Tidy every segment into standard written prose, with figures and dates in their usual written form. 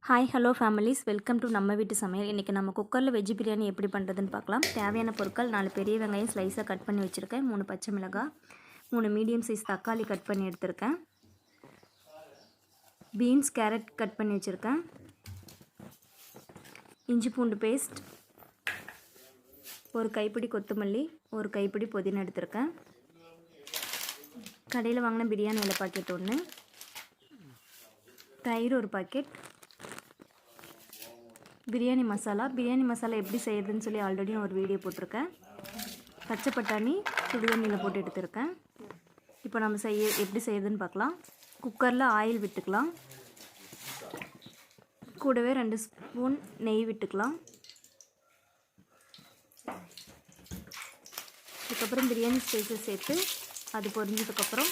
Hi hello families, welcome to நம்ம வீட்டு சமையல். இன்றைக்கி நம்ம குக்கரில் வெஜ் பிரியாணி எப்படி பண்ணுறதுன்னு பார்க்கலாம். தேவையான பொருட்கள் 4 பெரிய வெங்காயம் ஸ்லைஸாக கட் பண்ணி வச்சுருக்கேன், 3 பச்சை மிளகாய், 3 மீடியம் சைஸ் தக்காளி கட் பண்ணி எடுத்திருக்கேன், பீன்ஸ் கேரட் கட் பண்ணி வச்சுருக்கேன், இஞ்சி பூண்டு பேஸ்ட், ஒரு கைப்பிடி கொத்தமல்லி, ஒரு கைப்பிடி புதினா எடுத்திருக்கேன், கடையில் வாங்கின பிரியாணி இலை பாக்கெட் 1, தயிர் ஒரு பாக்கெட், பிரியாணி மசாலா எப்படி செய்யறதுன்னு சொல்லி ஆல்ரெடி ஒரு வீடியோ போட்டிருக்கேன். பச்சை பட்டாணி சுடுதண்ணியில் போட்டு எடுத்துருக்கேன். இப்போ நம்ம எப்படி செய்யறதுன்னு பார்க்கலாம். குக்கரில் ஆயில் விட்டுக்கலாம், கூடவே 2 ஸ்பூன் நெய் விட்டுக்கலாம். அதுக்கப்புறம் பிரியாணி ஸ்பைசஸ் சேர்த்து அது பொரிஞ்சதுக்கப்புறம்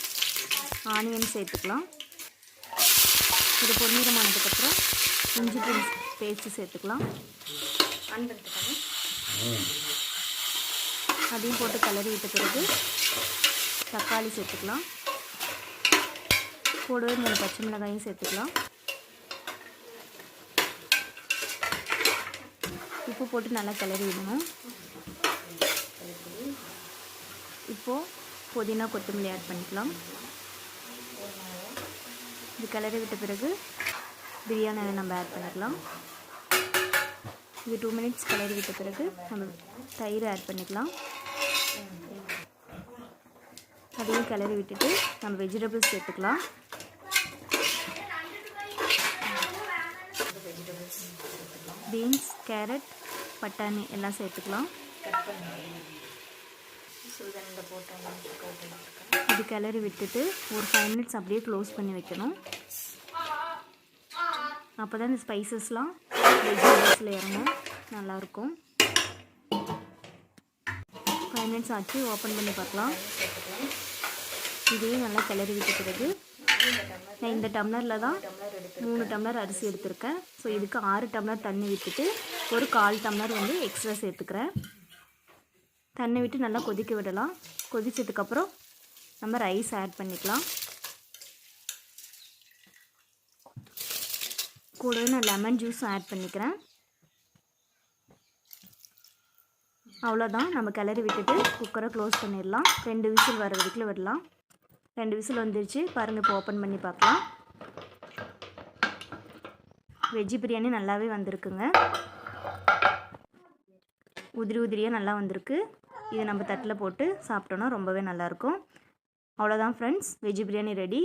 ஆனியன் சேர்த்துக்கலாம். இது பொன்னிறமானதுக்கப்புறம் இஞ்சி பூண்டு பேஸ்ட்டு சேர்த்துக்கலாம். அதையும் போட்டு கலரி விட்ட பிறகு தக்காளி சேர்த்துக்கலாம். கூடவே 3 பச்சை மிளகாயும் சேர்த்துக்கலாம். உப்பு போட்டு நல்லா கிளறி விடணும். இப்போது புதினா கொத்தமல்லி ஆட் பண்ணிக்கலாம். இது கிளறி விட்ட பிறகு பிரியாணி நம்ம ஆட் பண்ணிக்கலாம். இது 2 மினிட்ஸ் கிளறி விட்ட பிறகு நம்ம தயிர் ஆட் பண்ணிக்கலாம். அதையும் கிளறி விட்டுட்டு நம்ம வெஜிடபிள்ஸ் சேர்த்துக்கலாம். பீன்ஸ் கேரட் பட்டாணி எல்லாம் சேர்த்துக்கலாம். இது கிளறி விட்டுட்டு ஒரு 5 மினிட்ஸ் அப்படியே க்ளோஸ் பண்ணி வைக்கணும். அப்போ தான் இந்த ஸ்பைசஸ்லாம் வெஜிடபிள்ஸில் இறங்கும், நல்லாயிருக்கும். 5 மினிட்ஸ் ஆச்சு, ஓப்பன் பண்ணி பார்க்கலாம். இதையும் நல்லா கிளறி விட்ட பிறகு நான் இந்த டம்ளரில் தான் 3 டம்ளர் அரிசி எடுத்திருக்கேன். ஸோ இதுக்கு 6 டம்ளர் தண்ணி விட்டுட்டு ஒரு 1/4 டம்ளர் எக்ஸ்ட்ரா சேர்த்துக்கிறேன். தண்ணி விட்டு நல்லா கொதிக்க விடலாம். கொதிச்சதுக்கப்புறம் நம்ம ரைஸ் ஆட் பண்ணிக்கலாம். கூடவே நான் லெமன் ஜூஸும் ஆட் பண்ணிக்கிறேன். அவ்வளோதான், நம்ம கிளறி விட்டுட்டு குக்கரை க்ளோஸ் பண்ணிடலாம். 2 விசில் வர வரைக்கும் விடலாம். 2 விசில் வந்துருச்சு பாருங்கள். இப்போ ஓப்பன் பண்ணி பார்க்கலாம். வெஜ் பிரியாணி நல்லாவே வந்திருக்குங்க. உதிரி உதிரியாக நல்லா வந்திருக்கு. இதை நம்ம தட்டில் போட்டு சாப்பிட்டோன்னா ரொம்பவே நல்லாயிருக்கும். அவ்வளோதான் ஃப்ரெண்ட்ஸ், வெஜ் பிரியாணி ரெடி.